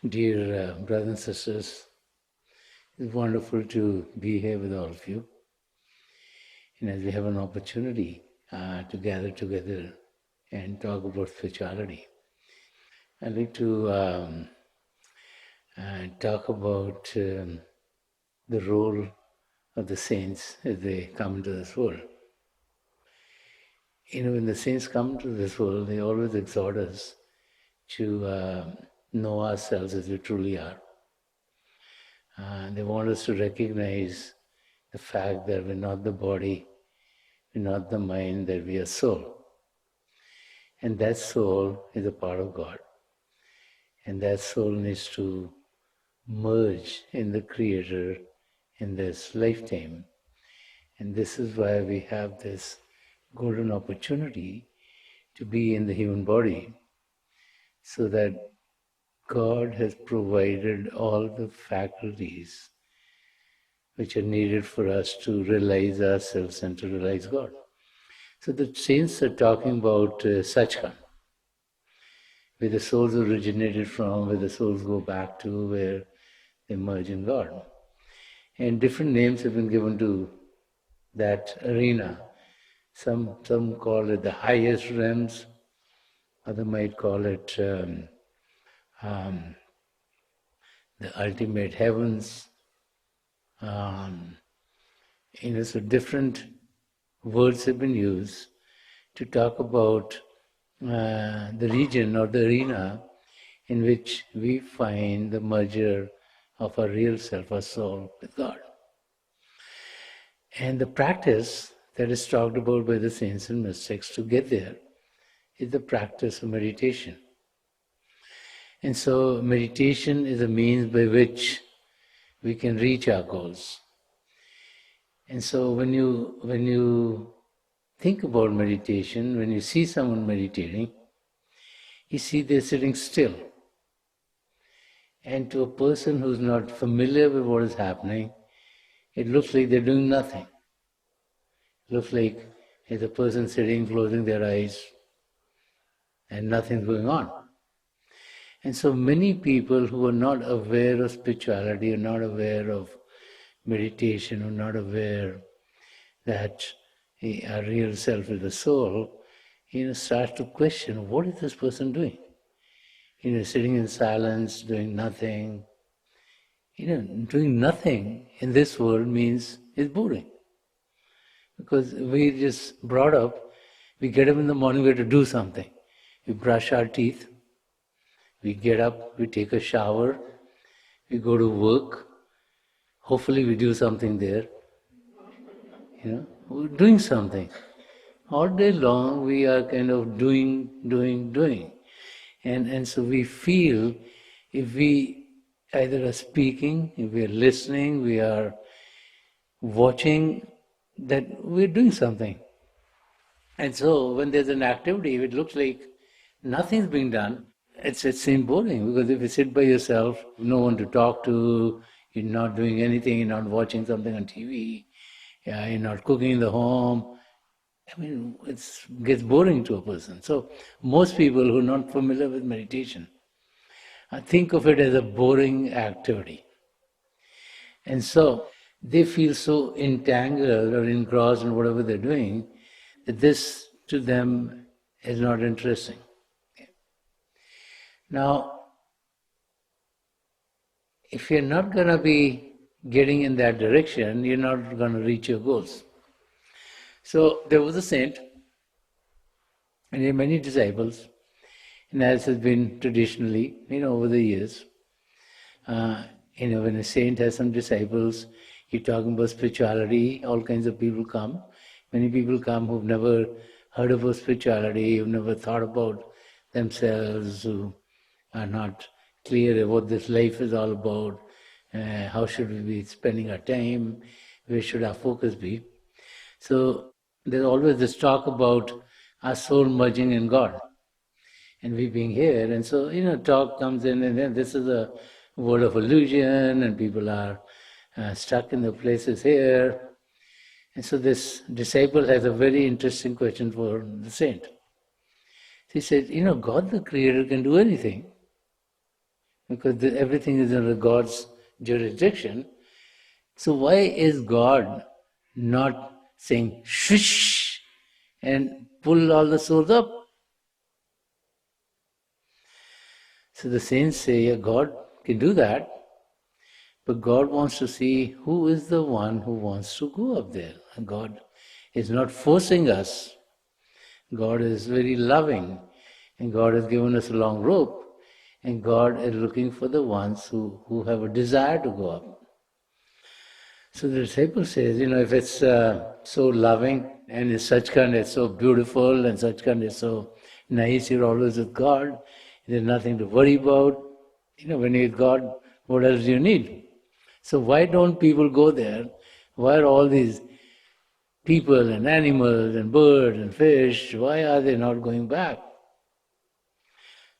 Dear brothers and sisters, it's wonderful to be here with all of you. And as we have an opportunity to gather together and talk about spirituality, I'd like to talk about the role of the saints as they come into this world. When the saints come into this world, they always exhort us to know ourselves as we truly are. They want us to recognize the fact that we're not the body, we're not the mind, that we are soul. And that soul is a part of God. And that soul needs to merge in the Creator in this lifetime. And this is why we have this golden opportunity to be in the human body, so that God has provided all the faculties which are needed for us to realize ourselves and to realize God. So the saints are talking about Sachkhand, where the souls originated from, where the souls go back to, where they merge in God. And different names have been given to that arena. Some call it the highest realms, others might call it the ultimate heavens. So different words have been used to talk about the region or the arena in which we find the merger of our real self, our soul, with God. And the practice that is talked about by the saints and mystics to get there is the practice of meditation. And so meditation is a means by which we can reach our goals. And so when you think about meditation, when you see someone meditating, you see they're sitting still. And to a person who's not familiar with what is happening, it looks like they're doing nothing. It looks like it's a person sitting, closing their eyes, and nothing's going on. And so many people who are not aware of spirituality, are not aware of meditation, are not aware that our real self is the soul, start to question, what is this person doing? Sitting in silence, doing nothing. Doing nothing in this world means it's boring. Because we just brought up, we get up in the morning, we have to do something. We brush our teeth, we get up, we take a shower, we go to work, hopefully we do something there. We're doing something. All day long we are kind of doing. And so we feel if we either are speaking, if we are listening, we are watching, that we're doing something. And so when there's an activity, if it looks like nothing's being done, it seems boring, because if you sit by yourself, no one to talk to, you're not doing anything, you're not watching something on TV, you're not cooking in the home, it gets boring to a person. So most people who are not familiar with meditation think of it as a boring activity. And so they feel so entangled or engrossed in whatever they're doing that this to them is not interesting. Now, if you're not going to be getting in that direction, you're not going to reach your goals. So there was a saint, and he had many disciples, and as has been traditionally, over the years, when a saint has some disciples, you're talking about spirituality, all kinds of people come. Many people come who've never heard about spirituality, who've never thought about themselves, who are not clear what this life is all about, how should we be spending our time, where should our focus be. So there's always this talk about our soul merging in God and we being here. And so, talk comes in, and then this is a world of illusion, and people are stuck in the places here. And so this disciple has a very interesting question for the saint. He said, God the Creator can do anything. because everything is under God's jurisdiction. So why is God not saying shush and pull all the souls up? So the saints say, yeah, God can do that, but God wants to see who is the one who wants to go up there. And God is not forcing us. God is very loving, and God has given us a long rope, and God is looking for the ones who have a desire to go up. So the disciple says, if it's so loving and Sachkhand is so beautiful and Sachkhand is so nice, you're always with God, there's nothing to worry about. When you're with God, what else do you need? So why don't people go there? Why are all these people and animals and birds and fish, why are they not going back?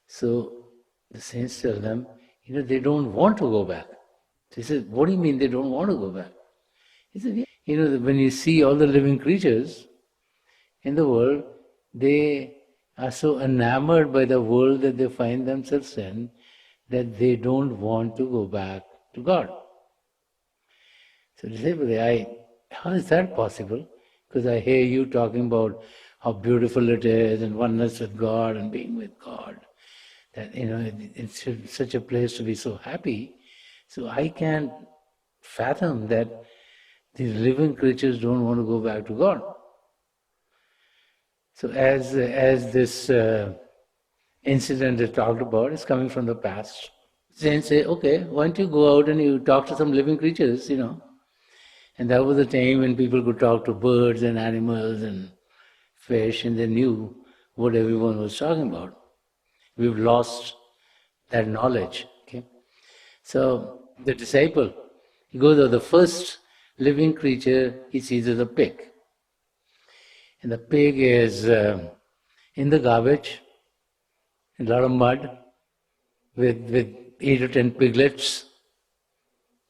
So the saints tell them, they don't want to go back. He says, what do you mean they don't want to go back? He said, when you see all the living creatures in the world, they are so enamored by the world that they find themselves in that they don't want to go back to God. So they say, how is that possible? Because I hear you talking about how beautiful it is and oneness with God and being with God. That, it's such a place to be so happy. So I can't fathom that these living creatures don't want to go back to God. So as this incident is talked about, it's coming from the past. Saints say, okay, why don't you go out and you talk to some living creatures, And that was the time when people could talk to birds and animals and fish, and they knew what everyone was talking about. We've lost that knowledge. Okay? So the disciple, he goes out, the first living creature he sees is a pig. And the pig is in the garbage, a lot of mud, with 8 or 10 piglets.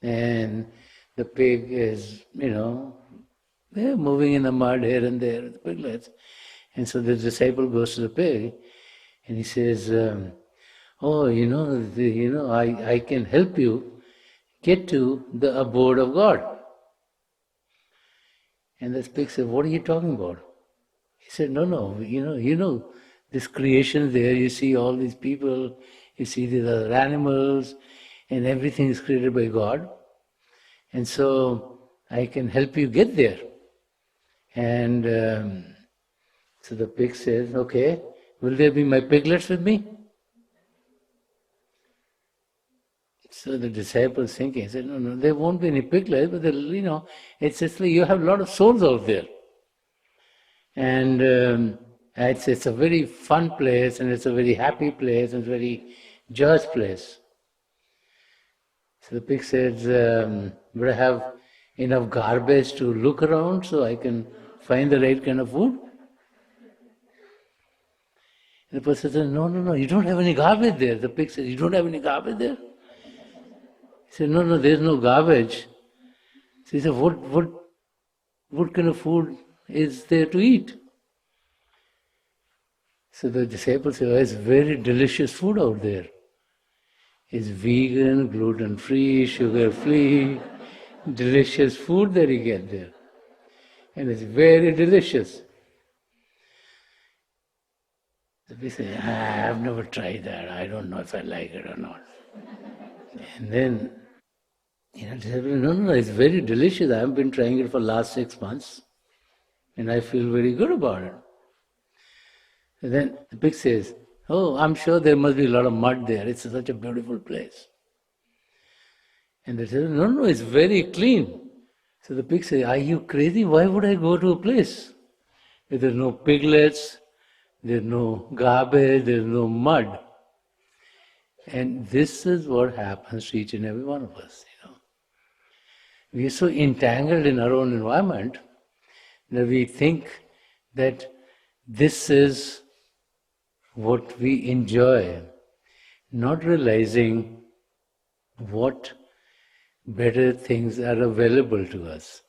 And the pig is, they're moving in the mud here and there, the piglets. And so the disciple goes to the pig and he says, I can help you get to the abode of God. And the pig said, what are you talking about? He said, no, this creation there, you see all these people, you see these other animals, and everything is created by God. And so I can help you get there. And so the pig says, okay, will there be my piglets with me? So the disciple is thinking, he said, no, there won't be any piglets, but it's just like you have a lot of souls out there. And it's a very fun place, and it's a very happy place, and it's a very joyous place. So the pig says, would I have enough garbage to look around so I can find the right kind of food? And the person says, no, you don't have any garbage there. The pig says, you don't have any garbage there? He said, no, there's no garbage. So he said, what kind of food is there to eat? So the disciple said, it's very delicious food out there. It's vegan, gluten-free, sugar-free, delicious food that you get there. And it's very delicious. So we say, I've never tried that. I don't know if I like it or not. And then, no, it's very delicious. I've been trying it for the last 6 months. And I feel very good about it. And then the pig says, I'm sure there must be a lot of mud there. It's such a beautiful place. And they say, no, it's very clean. So the pig says, are you crazy? Why would I go to a place where there's no piglets, there's no garbage, there's no mud? And this is what happens to each and every one of us. We are so entangled in our own environment that we think that this is what we enjoy, not realizing what better things are available to us.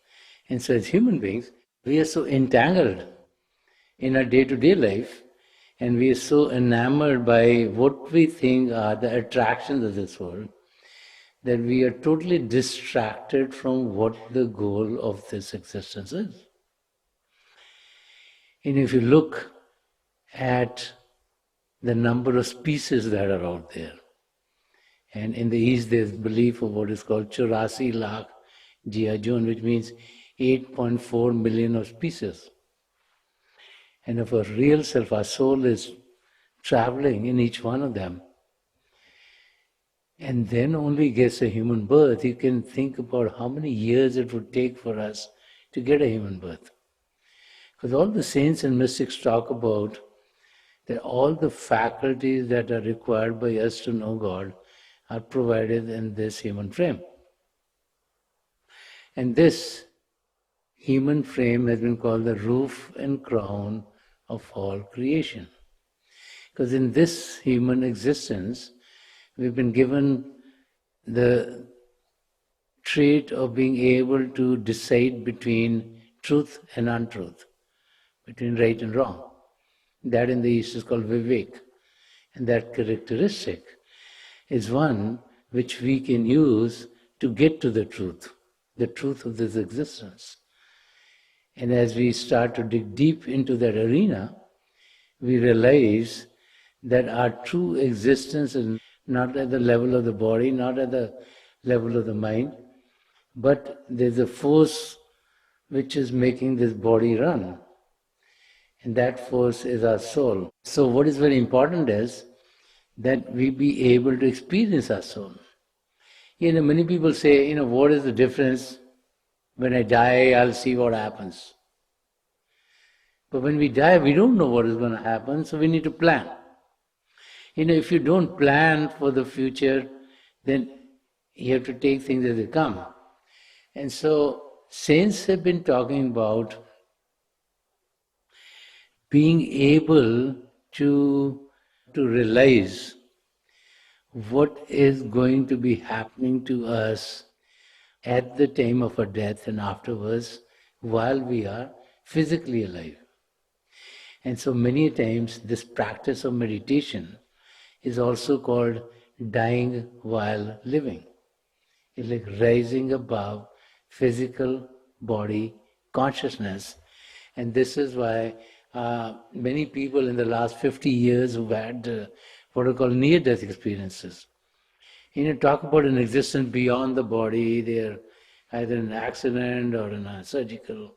And so as human beings, we are so entangled in our day-to-day life, And we are so enamored by what we think are the attractions of this world that we are totally distracted from what the goal of this existence is. And if you look at the number of species that are out there, and in the East there's belief of what is called 84 lakh Jia Jun, which means 8.4 million of species. And if our real self, our soul, is traveling in each one of them, and then only gets a human birth, you can think about how many years it would take for us to get a human birth. Because all the saints and mystics talk about that all the faculties that are required by us to know God are provided in this human frame. And this human frame has been called the roof and crown of all creation. Because in this human existence, we've been given the trait of being able to decide between truth and untruth, between right and wrong. That in the East is called Vivek. And that characteristic is one which we can use to get to the truth of this existence. And as we start to dig deep into that arena, we realize that our true existence is not at the level of the body, not at the level of the mind, but there's a force which is making this body run. And that force is our soul. So what is very important is that we be able to experience our soul. Many people say, what is the difference? When I die, I'll see what happens. But when we die, we don't know what is going to happen, so we need to plan. If you don't plan for the future, then you have to take things as they come. And so, saints have been talking about being able to realize what is going to be happening to us at the time of our death and afterwards while we are physically alive. And so many times this practice of meditation is also called dying while living. It's like rising above physical body consciousness. And this is why many people in the last 50 years who've had what are called near-death experiences, talk about an existence beyond the body. They're either in an accident or in a surgical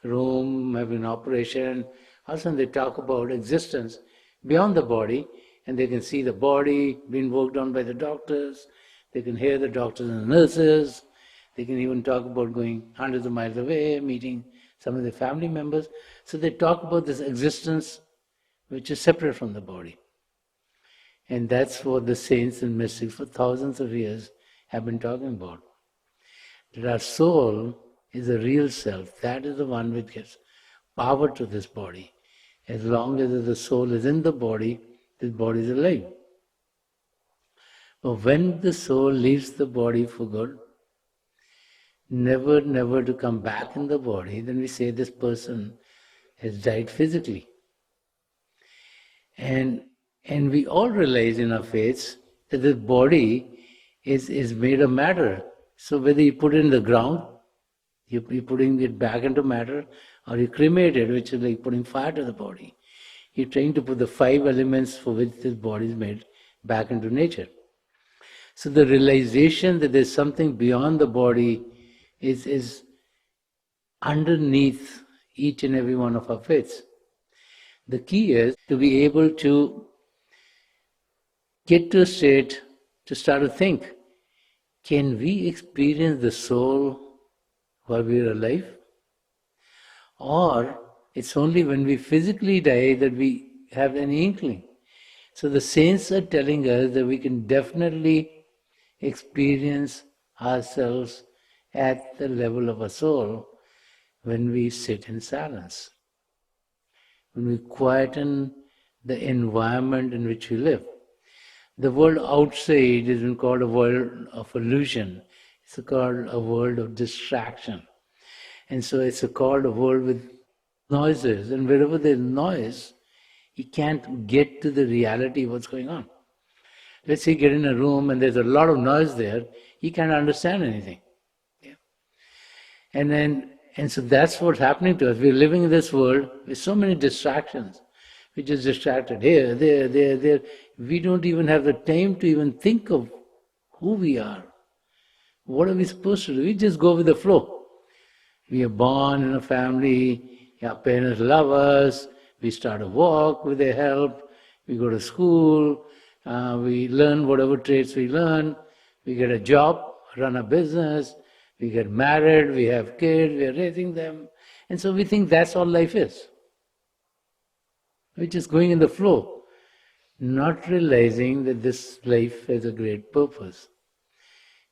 room, having an operation. Also they talk about existence beyond the body, and they can see the body being worked on by the doctors. They can hear the doctors and the nurses. They can even talk about going hundreds of miles away, meeting some of their family members. So they talk about this existence which is separate from the body. And that's what the saints and mystics for thousands of years have been talking about. That our soul is the real self. That is the one which gives power to this body. As long as the soul is in the body, this body is alive. But when the soul leaves the body for good, never to come back in the body, then we say this person has died physically. And we all realize in our faiths that the body is made of matter. So whether you put it in the ground, you're putting it back into matter, or you cremate it, which is like putting fire to the body. You're trying to put the 5 elements for which this body is made back into nature. So the realization that there's something beyond the body is underneath each and every one of our faiths. The key is to be able to get to a state to start to think, can we experience the soul while we are alive? Or it's only when we physically die that we have an inkling. So the saints are telling us that we can definitely experience ourselves at the level of a soul when we sit in silence, when we quieten the environment in which we live. The world outside has been called a world of illusion. It's called a world of distraction. And so it's called a world with noises. And wherever there's noise, He can't get to the reality of what's going on. Let's say you get in a room and there's a lot of noise there, he can't understand anything. Yeah. And so that's what's happening to us. We're living in this world with so many distractions. We're just distracted here, there. We don't even have the time to even think of who we are. What are we supposed to do? We just go with the flow. We are born in a family, our parents love us, we start a walk with their help, we go to school, we learn whatever traits we learn, we get a job, run a business, we get married, we have kids, we are raising them, and so we think that's all life is. We're just going in the flow, not realizing that this life has a great purpose.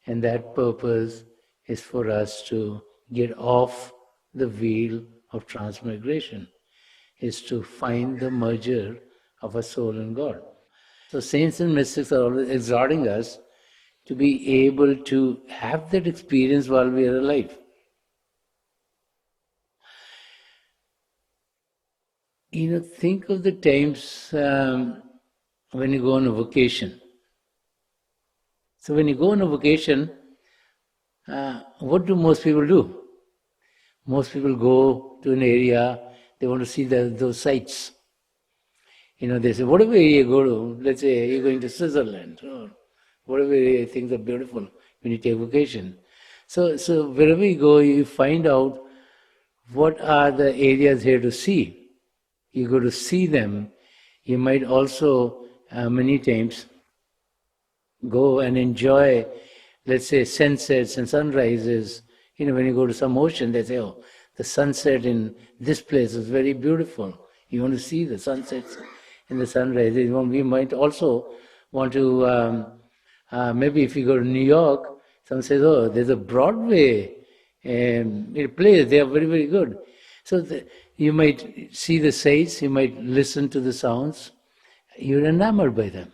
And that purpose is for us to get off the wheel of transmigration, is to find the merger of a soul and God. So saints and mystics are always exhorting us to be able to have that experience while we are alive. Think of the times when you go on a vacation. So when you go on a vacation, what do most people do? Most people go to an area, they want to see those sights. They say, whatever area you go to, let's say you're going to Switzerland, or whatever area things are beautiful when you take vacation. So wherever you go, you find out what are the areas here to see. You go to see them. You might also, many times, go and enjoy, let's say, sunsets and sunrises. When you go to some ocean, they say, oh, the sunset in this place is very beautiful. You want to see the sunsets and the sunrises. We might also want to, maybe if you go to New York, someone says, oh, there's a Broadway place, they are very, very good. So you might see the sights, you might listen to the sounds, you're enamored by them.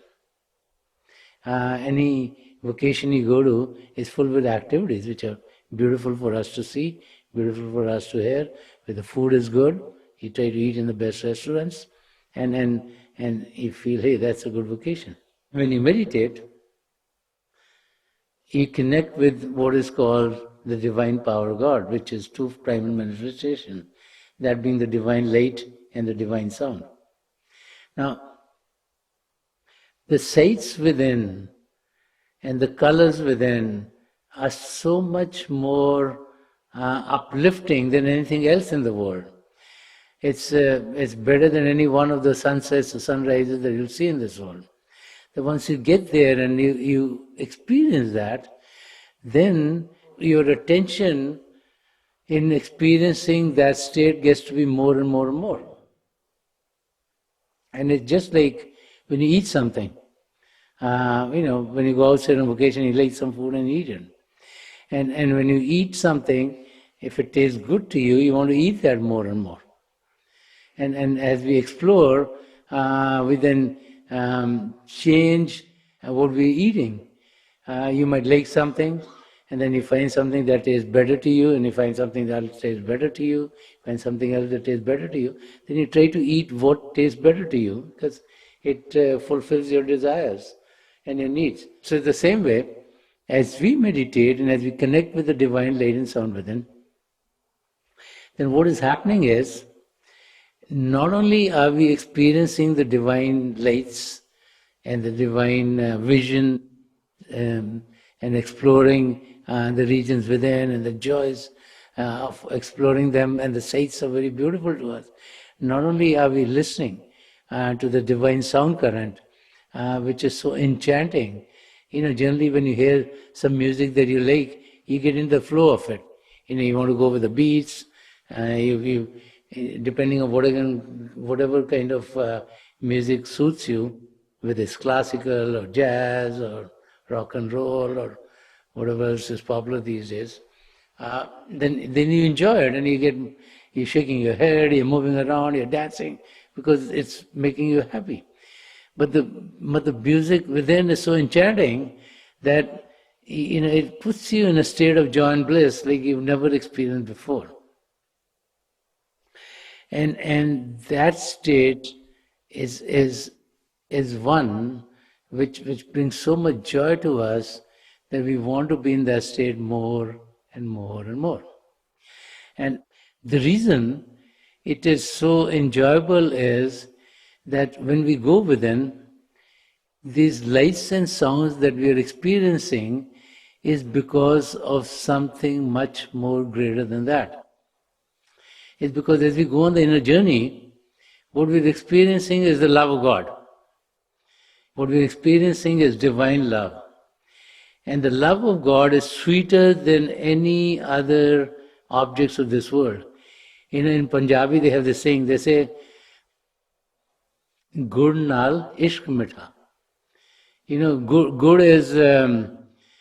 Any vacation you go to is full with activities which are beautiful for us to see, beautiful for us to hear, where the food is good, you try to eat in the best restaurants, and you feel, hey, that's a good vacation. When you meditate, you connect with what is called the divine power of God, which is two primal manifestations, that being the divine light and the divine sound. Now, the sights within and the colors within are so much more uplifting than anything else in the world. It's better than any one of the sunsets or sunrises that you'll see in this world. That once you get there and you experience that, then your attention in experiencing that state gets to be more and more and more. And it's just like when you eat something. When you go outside on vacation, you like some food and eat it. And when you eat something, if it tastes good to you, you want to eat that more and more. And as we explore, we then change what we're eating. You might like something, and then you find something that tastes better to you, and you find something that tastes better to you, find something else that tastes better to you. Then you try to eat what tastes better to you, because it fulfills your desires and your needs. So the same way, as we meditate and as we connect with the divine light and sound within, then what is happening is, not only are we experiencing the divine lights and the divine vision and exploring the regions within and the joys of exploring them, and the sights are very beautiful to us. Not only are we listening to the divine sound current, which is so enchanting. Generally when you hear some music that you like, you get in the flow of it. You want to go with the beats, depending on whatever kind of music suits you, whether it's classical or jazz or rock and roll or whatever else is popular these days, then you enjoy it, and you're shaking your head, you're moving around, you're dancing, because it's making you happy. But the music within is so enchanting that it puts you in a state of joy and bliss like you've never experienced before. And that state is is is one which brings so much joy to us that we want to be in that state more and more and more. And the reason it is so enjoyable is that when we go within, these lights and sounds that we are experiencing is because of something much more greater than that. It's because as we go on the inner journey, what we're experiencing is the love of God. What we're experiencing is divine love. And the love of God is sweeter than any other objects of this world. You know, in Punjabi they have this saying, they say, Gur nal ishq mitha. You know, gur is,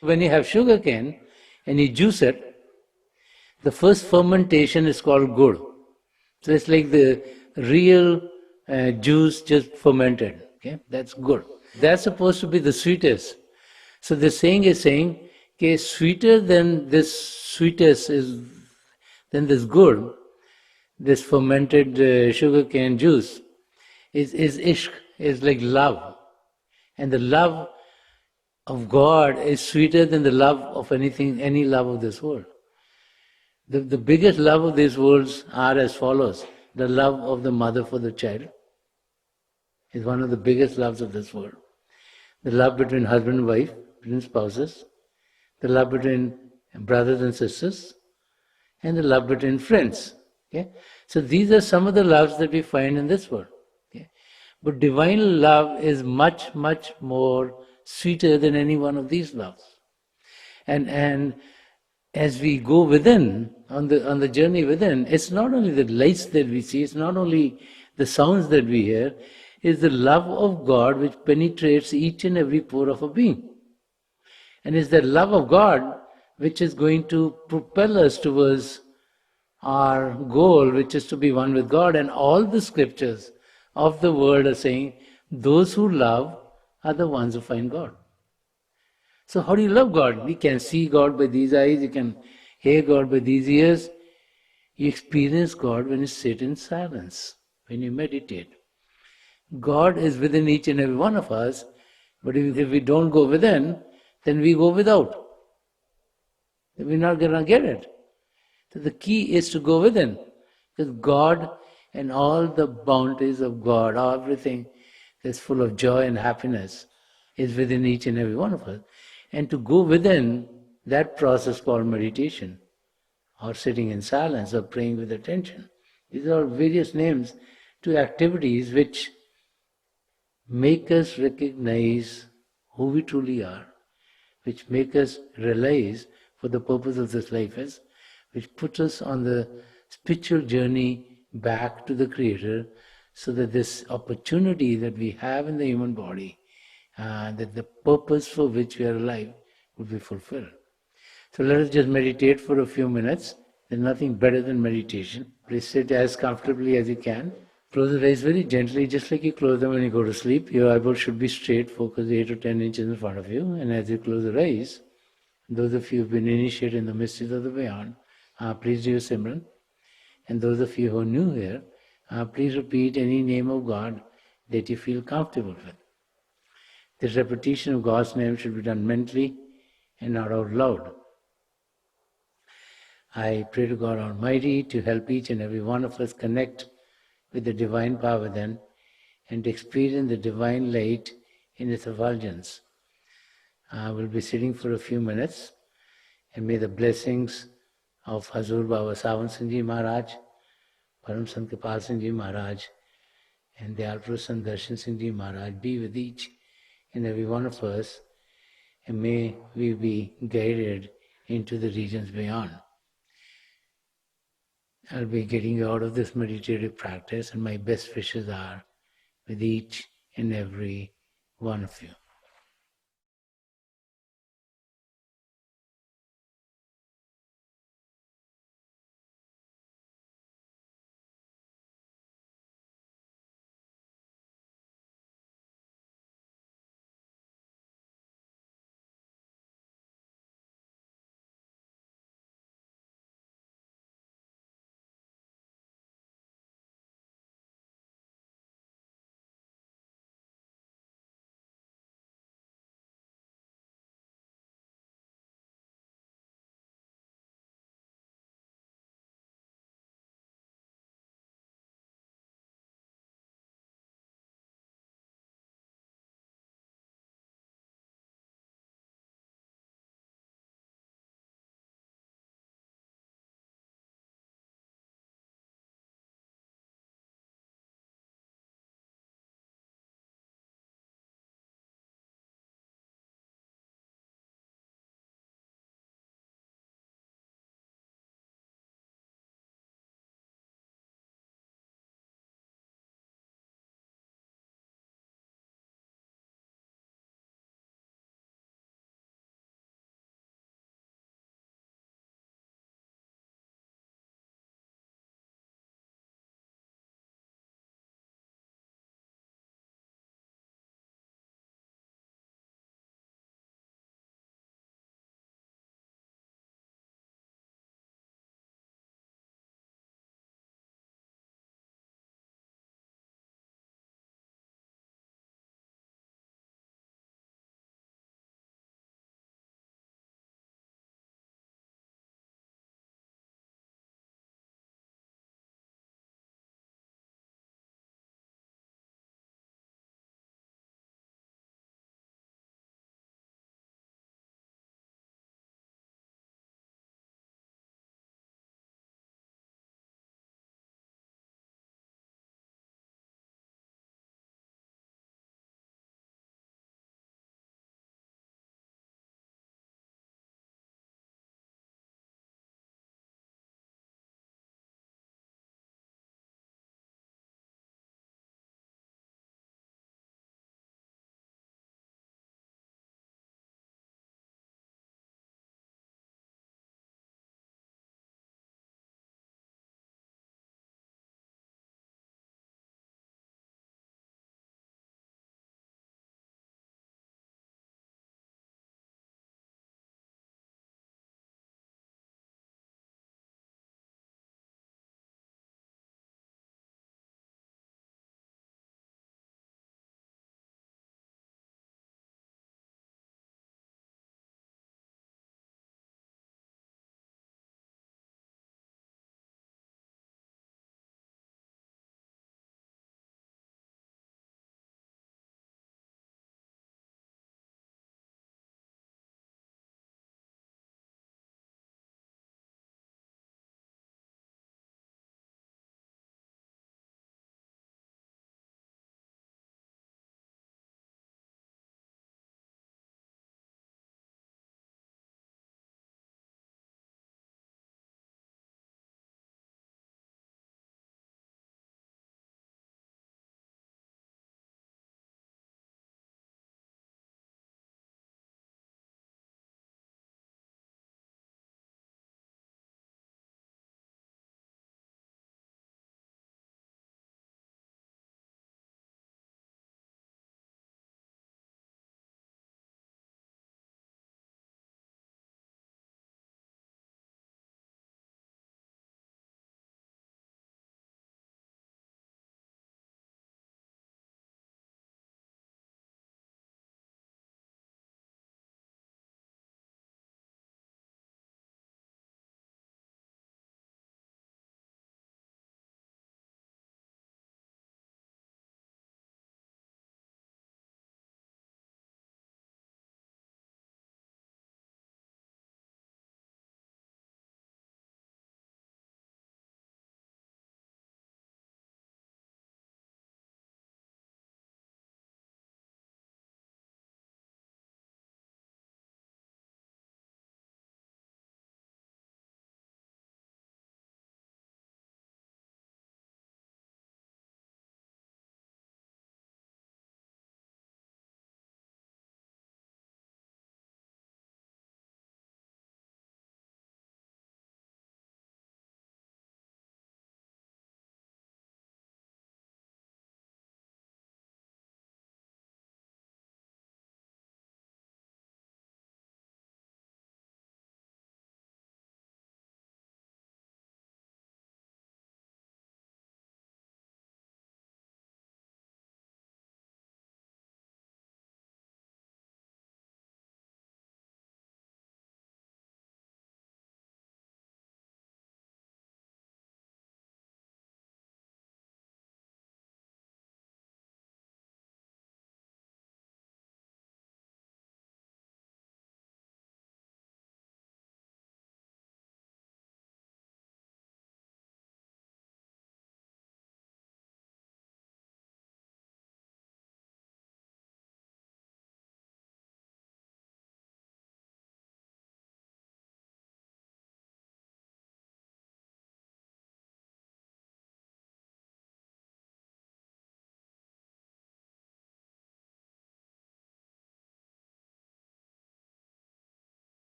when you have sugar cane and you juice it, the first fermentation is called gur. So it's like the real juice just fermented. Okay, that's gur. That's supposed to be the sweetest. So the saying is saying, okay, sweeter than this sweetest is than this gur, this fermented sugar cane juice, is ishq, is like love. And the love of God is sweeter than the love of anything, any love of this world. The biggest love of these worlds are as follows. The love of the mother for the child is one of the biggest loves of this world. The love between husband and wife, between spouses, the love between brothers and sisters, and the love between friends. Okay? So these are some of the loves that we find in this world. Okay? But divine love is much, much more sweeter than any one of these loves. And as we go within, on the journey within, it's not only the lights that we see, it's not only the sounds that we hear, it's the love of God which penetrates each and every pore of a being. And it's the love of God which is going to propel us towards our goal, which is to be one with God. And all the scriptures of the world are saying, those who love are the ones who find God. So how do you love God? We can see God by these eyes, you can hear God by these ears. You experience God when you sit in silence, when you meditate. God is within each and every one of us, but if we don't go within, then we go without. We're not going to get it. So the key is to go within. Because God and all the bounties of God, everything that's full of joy and happiness is within each and every one of us. And to go within, that process called meditation, or sitting in silence, or praying with attention. These are various names to activities which make us recognize who we truly are, which make us realize for the purpose of this life is, which puts us on the spiritual journey back to the Creator, so that this opportunity that we have in the human body, that the purpose for which we are alive would be fulfilled. So let us just meditate for a few minutes. There's nothing better than meditation. Please sit as comfortably as you can. Close the eyes very gently, just like you close them when you go to sleep. Your eyeballs should be straight, focused 8 to 10 inches in front of you. And as you close your eyes, those of you who have been initiated in the mysteries of the beyond, please do your Simran. And those of you who are new here, please repeat any name of God that you feel comfortable with. This repetition of God's name should be done mentally and not out loud. I pray to God Almighty to help each and every one of us connect with the divine power within and to experience the divine light in its effulgence. We'll be sitting for a few minutes, and may the blessings of Hazur Baba Sawan Singh Ji Maharaj, Param Sant Kripal Singh Ji Maharaj, and the Alpro Sant Darshan Singh Ji Maharaj be with each and every one of us, and may we be guided into the regions beyond. I'll be getting you out of this meditative practice, and my best wishes are with each and every one of you.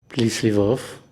Please leave off.